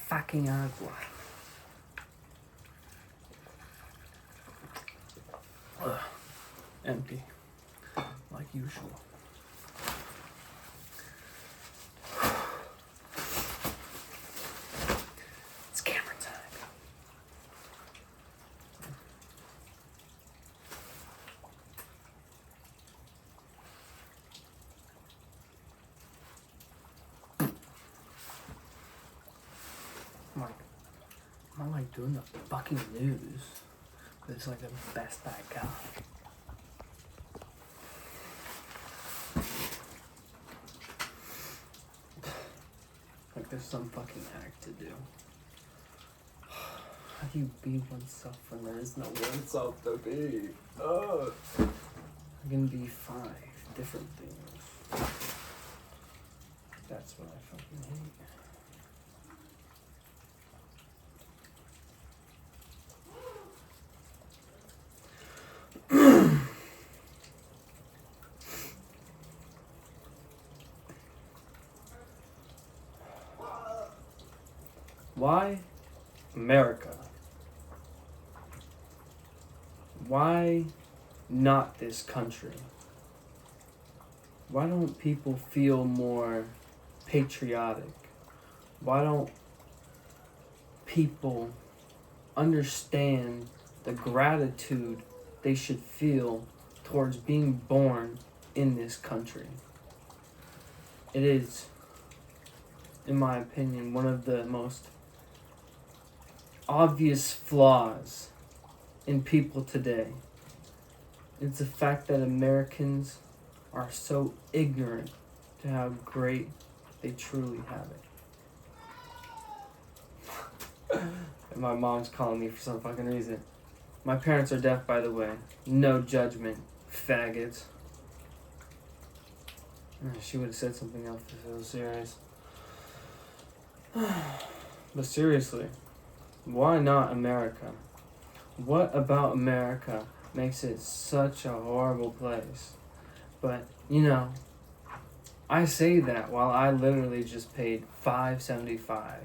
Fucking agua. Empty, like usual. It's camera time. I'm like doing the fucking news, but it's like the best I got. Like there's some fucking act to do. How do you be oneself when there is no oneself to be? I can be 5 different things. That's what I fucking hate. Why America? Why not this country? Why don't people feel more patriotic? Why don't people understand the gratitude they should feel towards being born in this country? It is, in my opinion, one of the most obvious flaws in people today. It's the fact that Americans are so ignorant to how great they truly have it. And my mom's calling me for some fucking reason. My parents are deaf, by the way. No judgment, faggots. She would have said something else if it was serious. But seriously, why not America? What about America makes it such a horrible place? But, you know, I say that while I literally just paid $5.75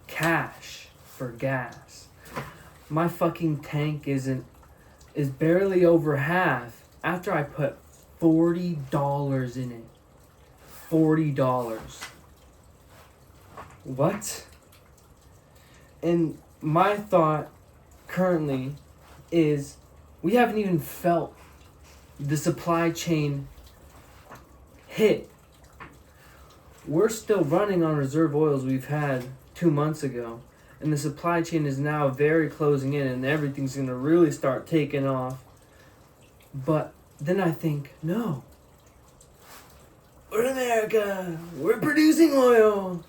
cash for gas. My fucking tank is barely over half after I put $40 in it. $40. What? And my thought currently is we haven't even felt the supply chain hit. We're still running on reserve oils we've had 2 months ago, and the supply chain is now very closing in, and everything's going to really start taking off. But then I think, no. We're in America. We're producing oil.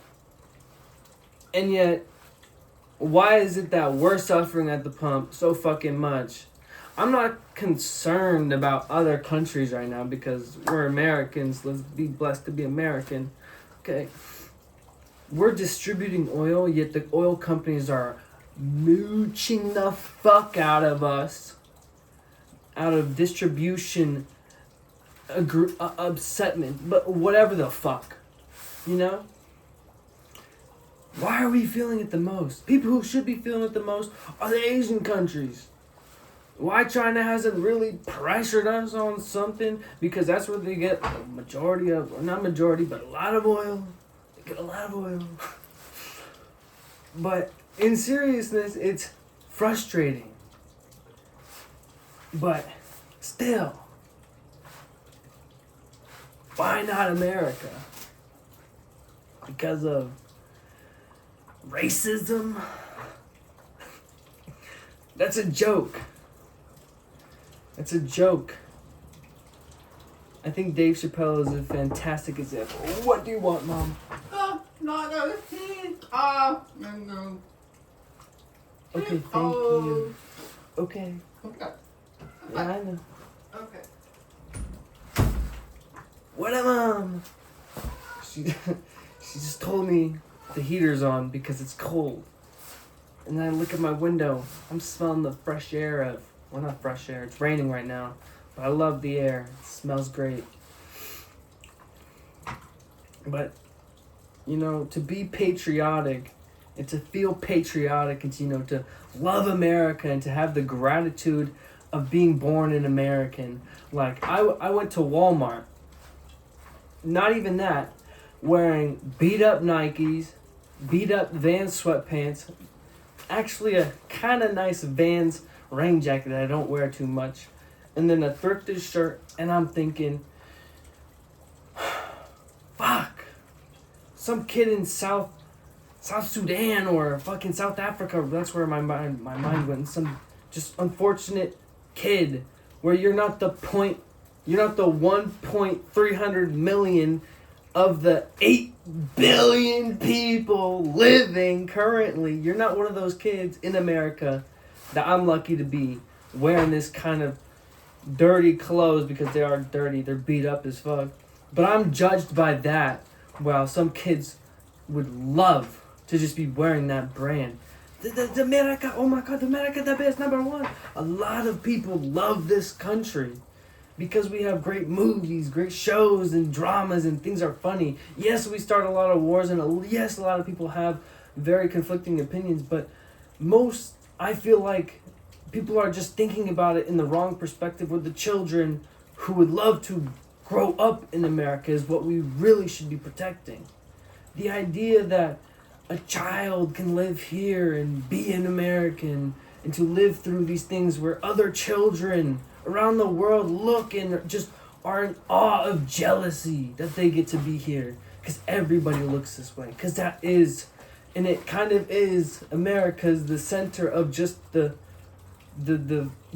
And yet, why is it that we're suffering at the pump so fucking much? I'm not concerned about other countries right now because we're Americans. Let's be blessed to be American. Okay. We're distributing oil, yet the oil companies are mooching the fuck out of us. Out of distribution upsetment. But whatever the fuck. You know? Why are we feeling it the most? People who should be feeling it the most are the Asian countries. Why China hasn't really pressured us on something? Because that's where they get a majority of, or not majority, but a lot of oil. They get a lot of oil. But in seriousness, it's frustrating. But still, why not America? Because of racism? That's a joke. It's a joke. I think Dave Chappelle is a fantastic example. What do you want, Mom? Not a tea. No. Okay, thank you. Okay. Okay. Yeah, I know. Okay. What up, Mom? She's She just told me the heater's on because it's cold. And then I look at my window. I'm smelling the fresh air of... Well, not fresh air. It's raining right now. But I love the air. It smells great. But, you know, to be patriotic and to feel patriotic and, you know, to love America and to have the gratitude of being born an American. Like, I went to Walmart. Not even that. Wearing beat up Nikes, beat up Vans sweatpants. Actually a kind of nice Vans rain jacket that I don't wear too much. And then a thrifted shirt. And I'm thinking, fuck. Some kid in South Sudan or fucking South Africa. That's where my mind went. Some just unfortunate kid where you're not the 1.300 million of the 8 billion people living currently. You're not one of those kids in America that I'm lucky to be wearing this kind of dirty clothes, because they are dirty. They're beat up as fuck. But I'm judged by that, while some kids would love to just be wearing that brand. The America, oh my God, the America, the best, #1. A lot of people love this country because we have great movies, great shows and dramas, and things are funny. Yes, we start a lot of wars, and yes, a lot of people have very conflicting opinions, but I feel like people are just thinking about it in the wrong perspective, where the children who would love to grow up in America is what we really should be protecting. The idea that a child can live here and be an American and to live through these things where other children around the world look and just are in awe of jealousy that they get to be here, because everybody looks this way, because that is, and it kind of is, America's the center of just the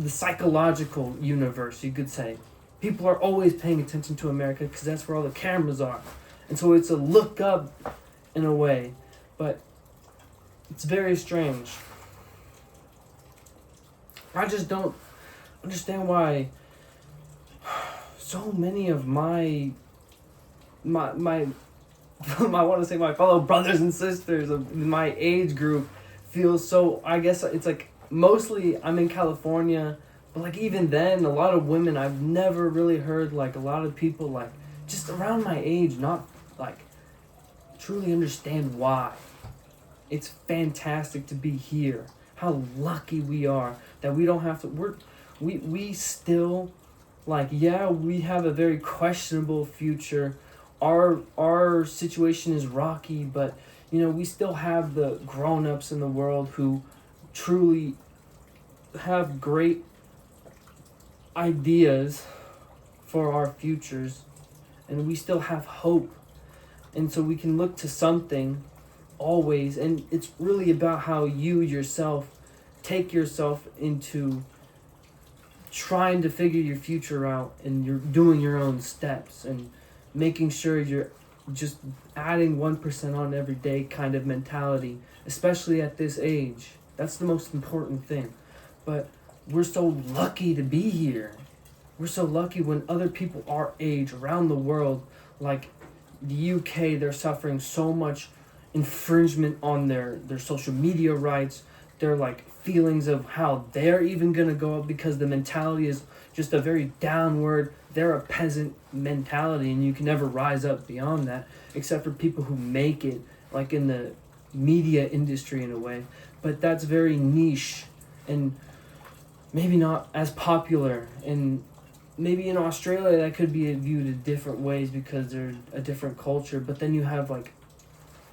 psychological universe, you could say. People are always paying attention to America because that's where all the cameras are, and so it's a look up in a way, but it's very strange. I just don't understand why so many of my I want to say my fellow brothers and sisters of my age group feel so, I guess it's like, mostly I'm in California, but like even then, a lot of women, I've never really heard like a lot of people like just around my age not like truly understand why. It's fantastic to be here. How lucky we are that we don't have to, we still, like, yeah, we have a very questionable future. Our situation is rocky, but, you know, we still have the grown-ups in the world who truly have great ideas for our futures, and we still have hope. And so we can look to something always, and it's really about how you yourself take yourself into trying to figure your future out, and you're doing your own steps and making sure you're just adding 1% on every day kind of mentality, especially at this age. That's the most important thing. But we're so lucky to be here. We're so lucky when other people our age around the world, like the UK, they're suffering so much infringement on their social media rights, their like feelings of how they're even gonna go up, because the mentality is just a very downward, they're a peasant mentality, and you can never rise up beyond that, except for people who make it, like in the media industry in a way. But that's very niche and maybe not as popular, and maybe in Australia that could be viewed in different ways because they're a different culture. But then you have like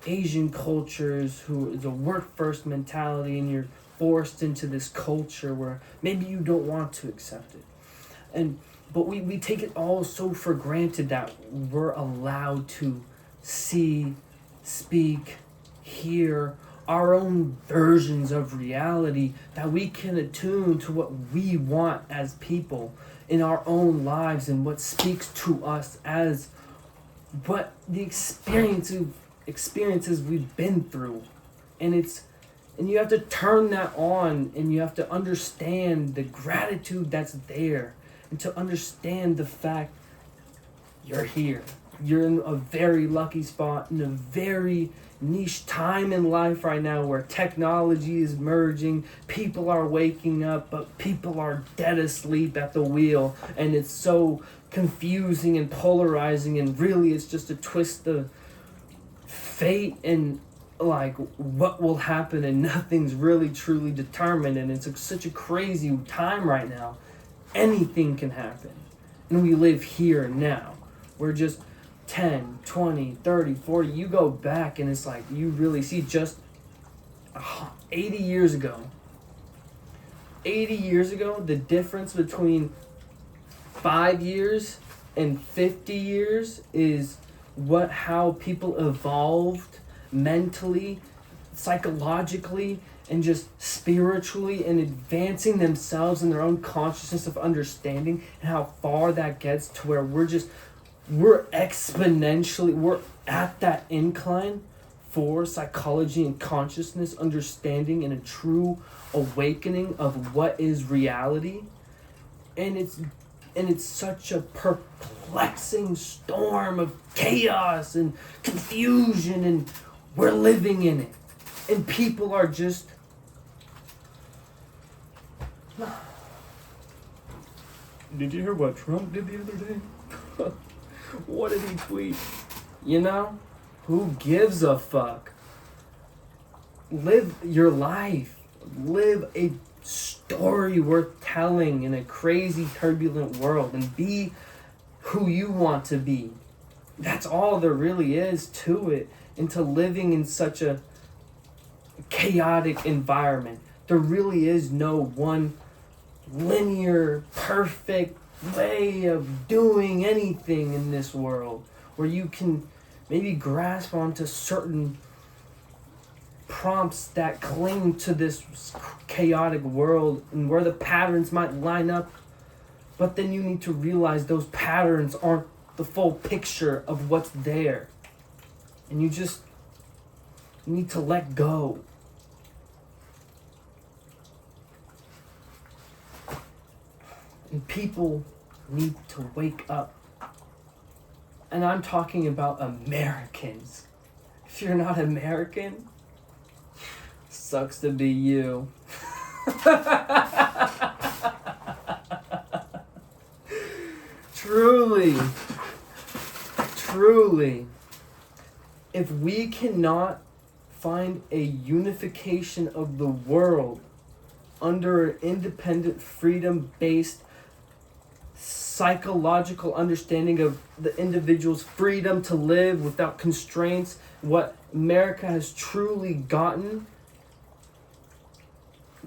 Asian cultures who is a work first mentality, and you're forced into this culture where maybe you don't want to accept it. But we take it all so for granted that we're allowed to see, speak, hear our own versions of reality, that we can attune to what we want as people in our own lives and what speaks to us as what the experiences we've been through. And you have to turn that on, and you have to understand the gratitude that's there, and to understand the fact you're here. you're in a very lucky spot, in a very niche time in life right now where technology is merging, people are waking up, but people are dead asleep at the wheel, and it's so confusing and polarizing, and really it's just a twist of fate and like what will happen, and nothing's really truly determined, and it's such a crazy time right now. Anything can happen, and we live here and now. We're just 10, 20, 30, 40, you go back and it's like you really see just 80 years ago, the difference between 5 years and 50 years is how people evolved mentally, psychologically, and just spiritually, and advancing themselves in their own consciousness of understanding, and how far that gets to where we're at that incline for psychology and consciousness understanding and a true awakening of what is reality. And it's such a perplexing storm of chaos and confusion, and we're living in it. And people are just Did you hear what Trump did the other day? What did he tweet? You know? Who gives a fuck? Live your life. Live a story worth telling in a crazy, turbulent world, and be who you want to be. That's all there really is to it, into living in such a chaotic environment. There really is no one linear, perfect way of doing anything in this world where you can maybe grasp onto certain prompts that cling to this chaotic world and where the patterns might line up, but then you need to realize those patterns aren't the full picture of what's there, and you need to let go. And people need to wake up. And I'm talking about Americans. If you're not American, sucks to be you. Truly, if we cannot find a unification of the world under an independent, freedom-based, psychological understanding of the individual's freedom to live without constraints, what America has truly gotten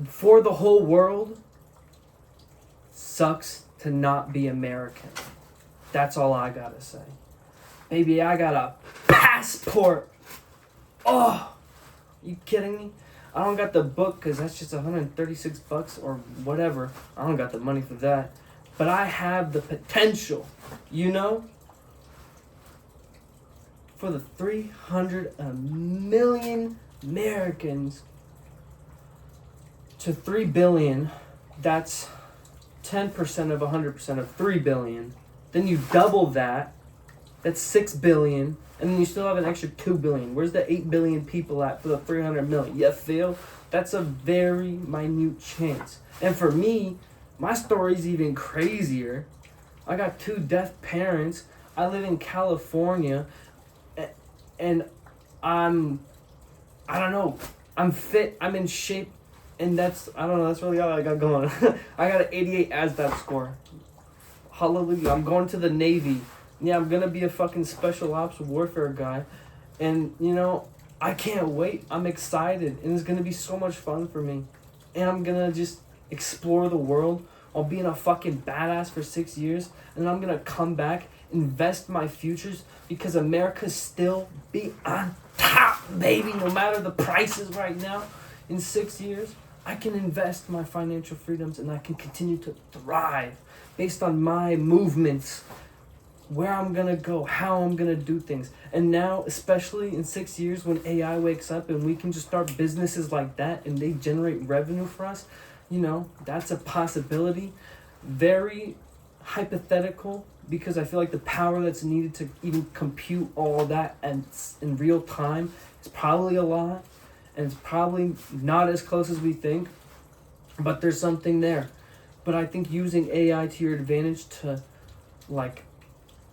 for the whole world, sucks to not be American. That's all I gotta say. Baby, I got a passport. Oh, you kidding me? I don't got the book because that's just $136 or whatever. I don't got the money for that. But I have the potential, for the 300 million Americans to 3 billion. That's 10% of 100% of 3 billion. Then you double that. That's 6 billion. And then you still have an extra 2 billion. Where's the 8 billion people at for the 300 million? You feel? That's a very minute chance. And for me, my story's even crazier. I got 2 deaf parents. I live in California. And I'm fit. I'm in shape. And that's really all I got going. I got an 88 ASVAB score. Hallelujah. I'm going to the Navy. Yeah, I'm going to be a fucking special ops warfare guy. And, I can't wait. I'm excited. And it's going to be so much fun for me. And I'm going to just explore the world while being a fucking badass for 6 years. And then I'm going to come back, invest my futures, because America's still be on top, baby. No matter the prices right now, in 6 years, I can invest my financial freedoms and I can continue to thrive based on my movements, where I'm going to go, how I'm going to do things. And now, especially in 6 years when AI wakes up and we can just start businesses like that and they generate revenue for us, that's a possibility. Very hypothetical, because I feel like the power that's needed to even compute all that and in real time is probably a lot, and it's probably not as close as we think, but there's something there. But I think using AI to your advantage to, like,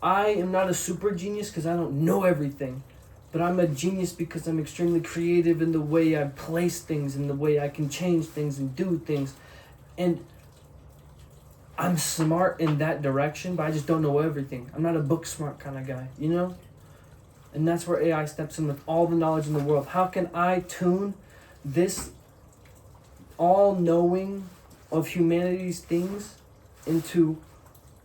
I am not a super genius because I don't know everything, but I'm a genius because I'm extremely creative in the way I place things, in the way I can change things and do things. And I'm smart in that direction, but I just don't know everything. I'm not a book smart kind of guy, you know? And that's where AI steps in with all the knowledge in the world. How can I tune this all-knowing of humanity's things into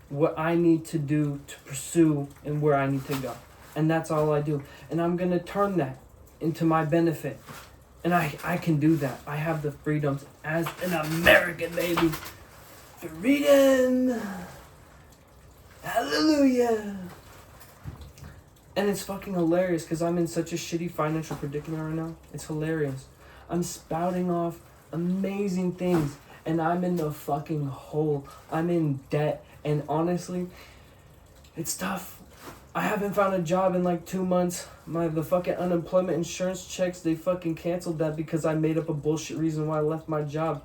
what I need to do to pursue and where I need to go? And that's all I do. And I'm going to turn that into my benefit. And I can do that. I have the freedoms as an American, baby. Freedom. Hallelujah. And it's fucking hilarious because I'm in such a shitty financial predicament right now. It's hilarious. I'm spouting off amazing things and I'm in the fucking hole. I'm in debt. And honestly, it's tough. I haven't found a job in like 2 months. The fucking unemployment insurance checks, they fucking canceled that because I made up a bullshit reason why I left my job.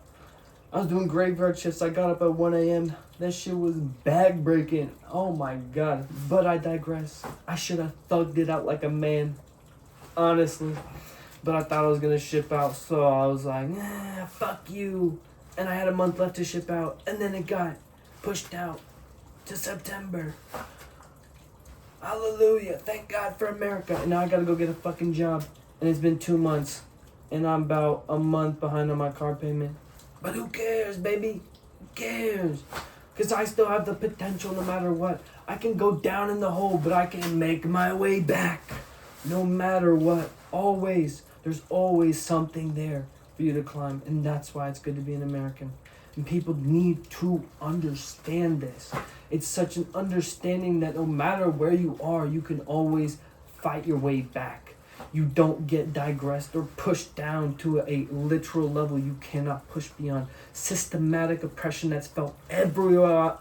I was doing graveyard shifts. I got up at 1 a.m. That shit was bag breaking. Oh my god. But I digress. I should have thugged it out like a man. Honestly. But I thought I was gonna ship out, so I was like, fuck you. And I had a month left to ship out. And then it got pushed out to September. Hallelujah. Thank God for America. And now I gotta go get a fucking job. And it's been 2 months. And I'm about a month behind on my car payment. But who cares, baby? Who cares? Because I still have the potential no matter what. I can go down in the hole, but I can make my way back. No matter what. Always. There's always something there for you to climb. And that's why it's good to be an American. And people need to understand this. It's such an understanding that no matter where you are, you can always fight your way back. You don't get digressed or pushed down to a literal level you cannot push beyond. Systematic oppression that's felt everywhere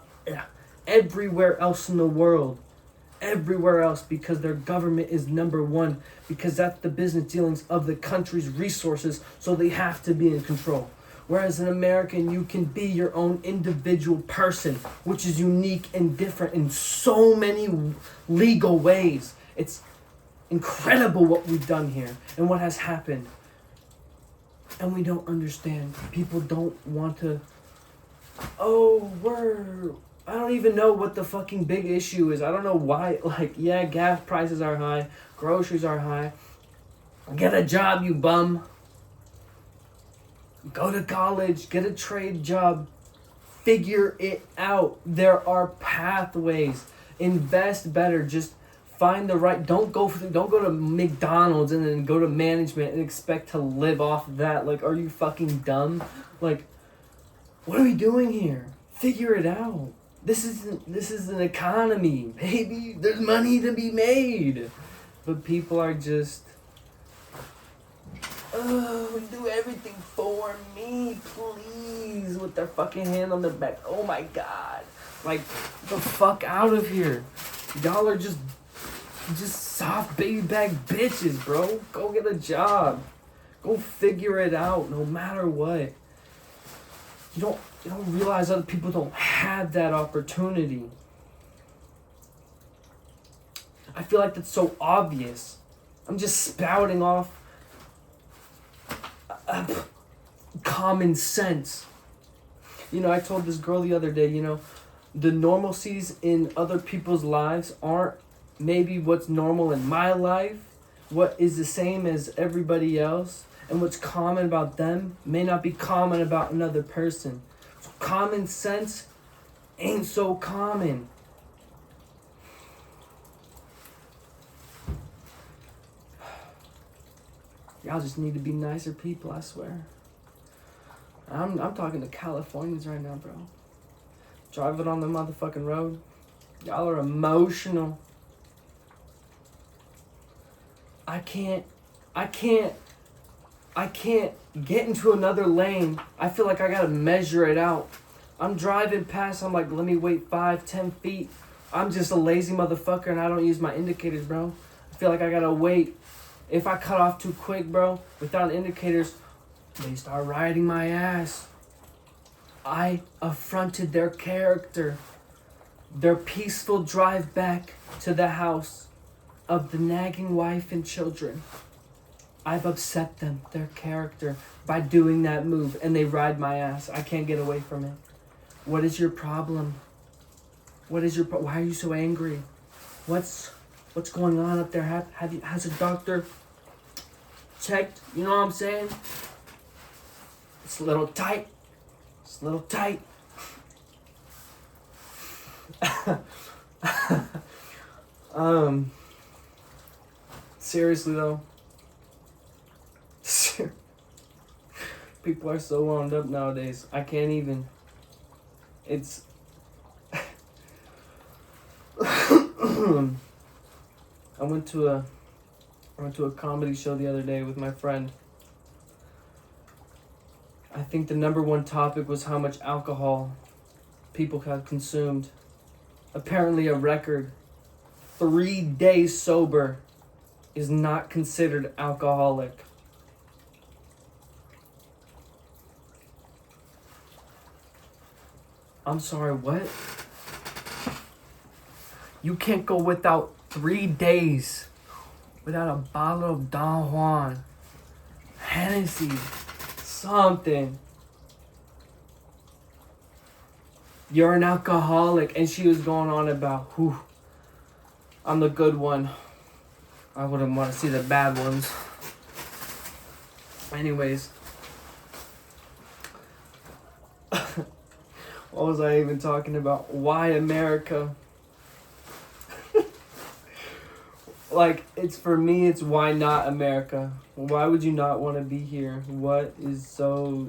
else in the world. Everywhere else, because their government is number one. Because that's the business dealings of the country's resources, so they have to be in control. Whereas an American, you can be your own individual person, which is unique and different in so many legal ways. It's incredible what we've done here and what has happened. And we don't understand. People don't want to... I don't even know what the fucking big issue is. I don't know why. Like, yeah, gas prices are high. Groceries are high. Get a job, you bum. Go to college, get a trade job, figure it out. There are pathways. Invest better. Just find the right. Don't go to McDonald's and then go to management and expect to live off of that. Like, are you fucking dumb? Like, what are we doing here? Figure it out. This is an economy, baby. There's money to be made, but people are just. Oh, do everything for me, please, with their fucking hand on their back. Oh my god. Like, the fuck out of here. Y'all are just soft baby bag bitches, bro. Go get a job. Go figure it out, no matter what. You don't realize other people don't have that opportunity. I feel like that's so obvious. I'm just spouting off common sense. You know, I told this girl the other day, you know, the normalcies in other people's lives aren't maybe what's normal in my life. What is the same as everybody else and what's common about them may not be common about another person. So common sense ain't so common. Y'all just need to be nicer people, I swear. I'm talking to Californians right now, bro. Driving on the motherfucking road. Y'all are emotional. I can't get into another lane. I feel like I gotta measure it out. I'm driving past, I'm like, let me wait 5-10 feet. I'm just a lazy motherfucker and I don't use my indicators, bro. I feel like I gotta wait. If I cut off too quick, bro, without indicators, they start riding my ass. I affronted their character. Their peaceful drive back to the house of the nagging wife and children. I've upset them, their character, by doing that move, and they ride my ass. I can't get away from it. What is your problem? Why are you so angry? What's going on up there? Has a doctor checked? You know what I'm saying? It's a little tight. It's a little tight. Seriously though. People are so wound up nowadays. I can't even. It's. I went to a comedy show the other day with my friend. I think the number one topic was how much alcohol people have consumed. Apparently a record 3 days sober is not considered alcoholic. I'm sorry, what? You can't go without 3 days without a bottle of Don Juan, Hennessy, something. You're an alcoholic. And she was going on about, whew, I'm the good one. I wouldn't want to see the bad ones. Anyways. What was I even talking about? Why America? Like, it's for me, it's why not America? Why would you not want to be here? What is so...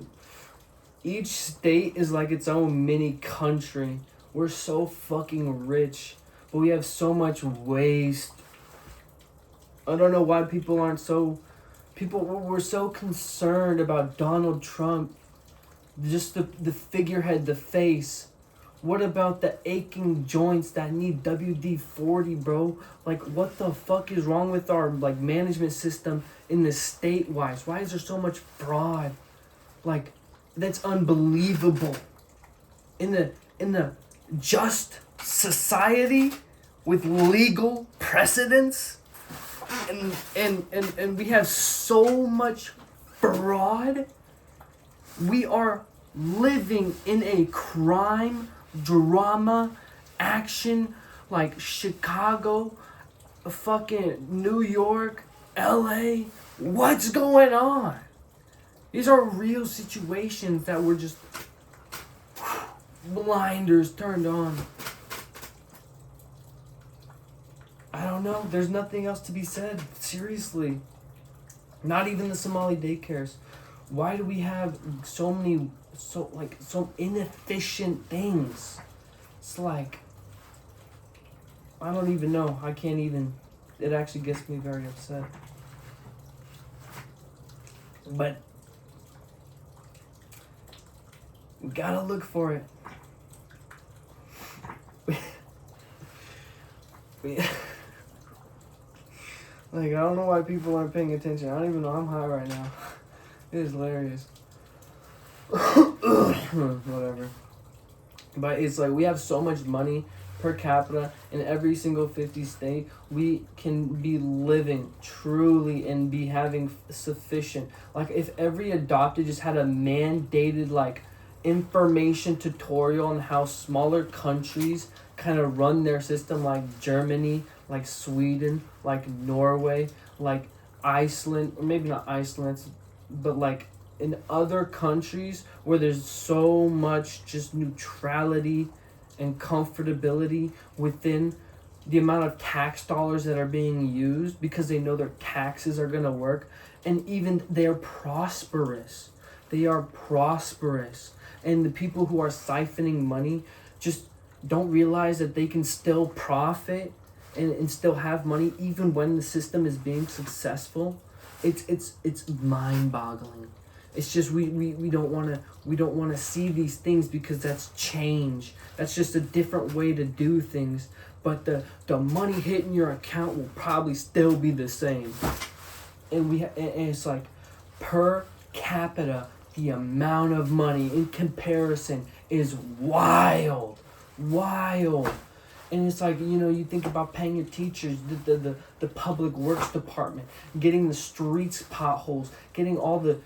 Each state is like its own mini country. We're so fucking rich, but we have so much waste. I don't know why people aren't so... We're so concerned about Donald Trump. Just the figurehead, the face. What about the aching joints that need WD-40, bro? Like, what the fuck is wrong with our, like, management system in the state-wise? Why is there so much fraud? Like, that's unbelievable. In the just society with legal precedents, and we have so much fraud. We are living in a crime, drama, action, like Chicago, fucking New York, LA. What's going on? These are real situations that were just blinders turned on. I don't know. There's nothing else to be said. Seriously. Not even the Somali daycares. Why do we have so inefficient things? It's like, I don't even know. I can't even. It actually gets me very upset. But we gotta look for it. Like, I don't know why people aren't paying attention. I don't even know I'm high right now. It is hilarious. Whatever. But it's like we have so much money per capita in every single 50 state. We can be living truly and be having sufficient. Like, if every adopted just had a mandated, like, information tutorial on how smaller countries kind of run their system, like Germany, like Sweden, like Norway, like Iceland, or maybe not Iceland, but like in other countries where there's so much just neutrality and comfortability within the amount of tax dollars that are being used, because they know their taxes are going to work, and even they're prosperous. They are prosperous. And the people who are siphoning money just don't realize that they can still profit and still have money even when the system is being successful. It's mind-boggling. It's just we don't want to see these things because that's change. That's just a different way to do things. But the money hitting your account will probably still be the same. And and it's like per capita, the amount of money in comparison is wild. And it's like, you think about paying your teachers, the public works department, getting the streets potholes, getting all the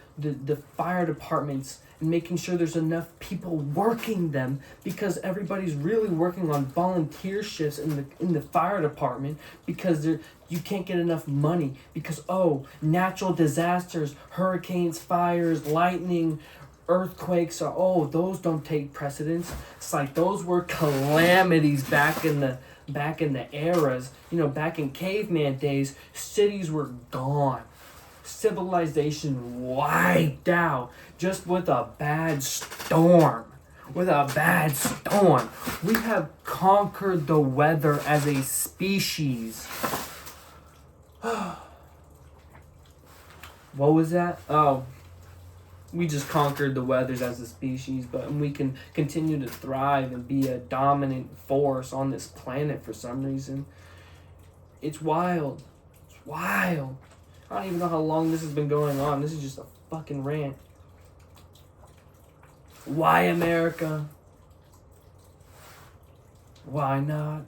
fire departments, and making sure there's enough people working them, because everybody's really working on volunteer shifts in the fire department, because you can't get enough money, because natural disasters, hurricanes, fires, lightning, earthquakes, those don't take precedence. It's like those were calamities back in the eras. Back in caveman days, cities were gone. Civilization wiped out just with a bad storm. We have conquered the weather as a species. What was that? Oh. We just conquered the weathers as a species, but we can continue to thrive and be a dominant force on this planet for some reason. It's wild. I don't even know how long this has been going on. This is just a fucking rant. Why America? Why not?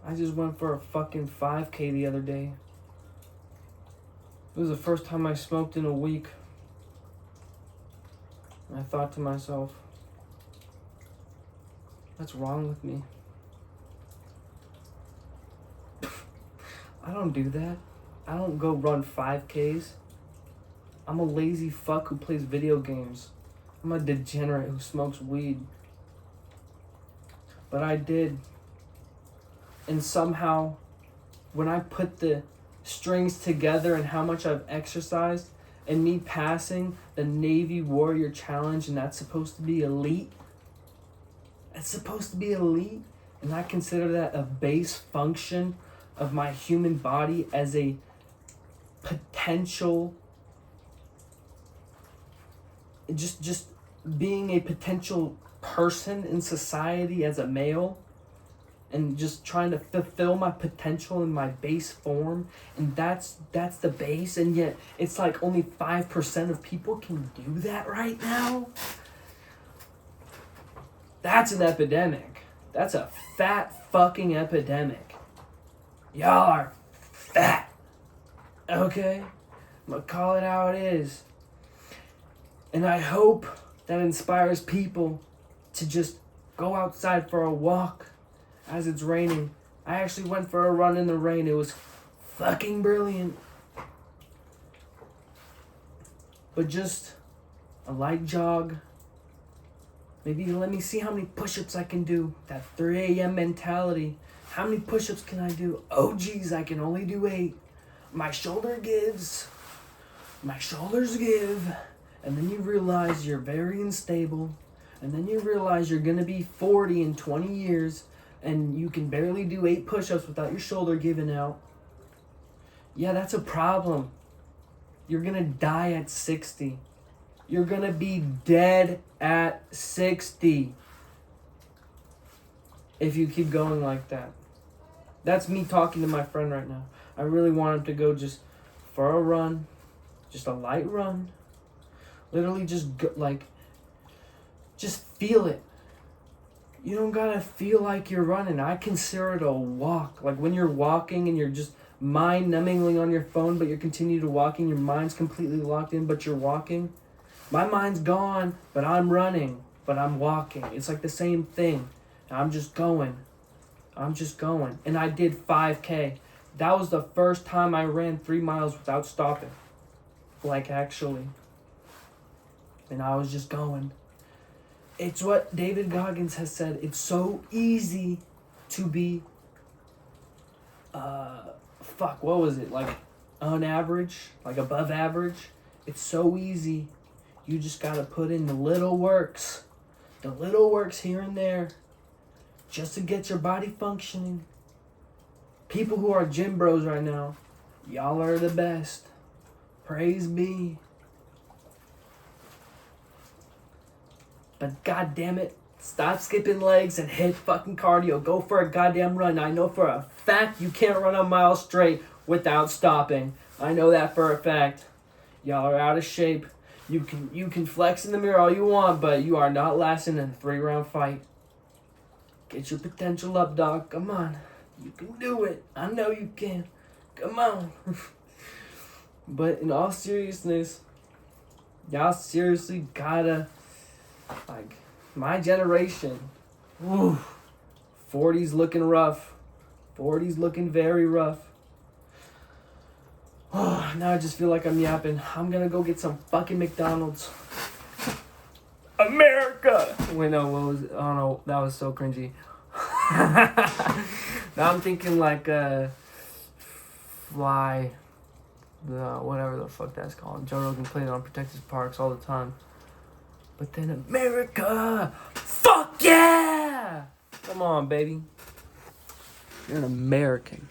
I just went for a fucking 5K the other day. It was the first time I smoked in a week. And I thought to myself, what's wrong with me? I don't do that. I don't go run 5Ks. I'm a lazy fuck who plays video games. I'm a degenerate who smokes weed. But I did. And somehow, when I put the strings together and how much I've exercised, and me passing the Navy Warrior Challenge, and that's supposed to be elite. And I consider that a base function of my human body as a potential, just being a potential person in society as a male. And just trying to fulfill my potential in my base form. And that's the base. And yet it's like only 5% of people can do that right now. That's an epidemic. That's a fat fucking epidemic. Y'all are fat. Okay? I'm gonna call it how it is. And I hope that inspires people to just go outside for a walk. As it's raining. I actually went for a run in the rain. It was fucking brilliant. But just a light jog. Maybe let me see how many push-ups I can do. That 3 a.m. mentality. How many push-ups can I do? Oh geez, I can only do 8. My shoulders give. And then you realize you're very unstable. And then you realize you're gonna be 40 in 20 years. And you can barely do 8 push-ups without your shoulder giving out. Yeah, that's a problem. You're gonna die at 60. You're gonna be dead at 60. If you keep going like that. That's me talking to my friend right now. I really want him to go just for a run. Just a light run. Literally just go, just feel it. You don't gotta feel like you're running. I consider it a walk. Like when you're walking and you're just mind-numbingly on your phone, but you continue to walking, your mind's completely locked in, but you're walking. My mind's gone, but I'm running, but I'm walking. It's like the same thing. I'm just going. And I did 5K. That was the first time I ran 3 miles without stopping. Actually. And I was just going. It's what David Goggins has said. It's so easy to be, what was it? On average, above average. It's so easy. You just gotta put in the little works. The little works here and there. just to get your body functioning. People who are gym bros right now, y'all are the best. Praise be. But god damn it, stop skipping legs and hit fucking cardio. Go for a goddamn run. I know for a fact you can't run a mile straight without stopping. I know that for a fact. Y'all are out of shape. You can flex in the mirror all you want, but you are not lasting in a 3-round fight. Get your potential up, dog. Come on. You can do it. I know you can. Come on. But in all seriousness, y'all seriously gotta, like, my generation, 40's looking rough. 40's looking very rough. Oh, now I just feel like I'm yapping. I'm gonna go get some fucking McDonald's. America! Wait, no, what was it? Oh no, that was so cringy. Now I'm thinking like Fly, whatever the fuck that's called. Joe Rogan played it on Protected Parks all the time. But then America! Fuck yeah! Come on, baby. You're an American.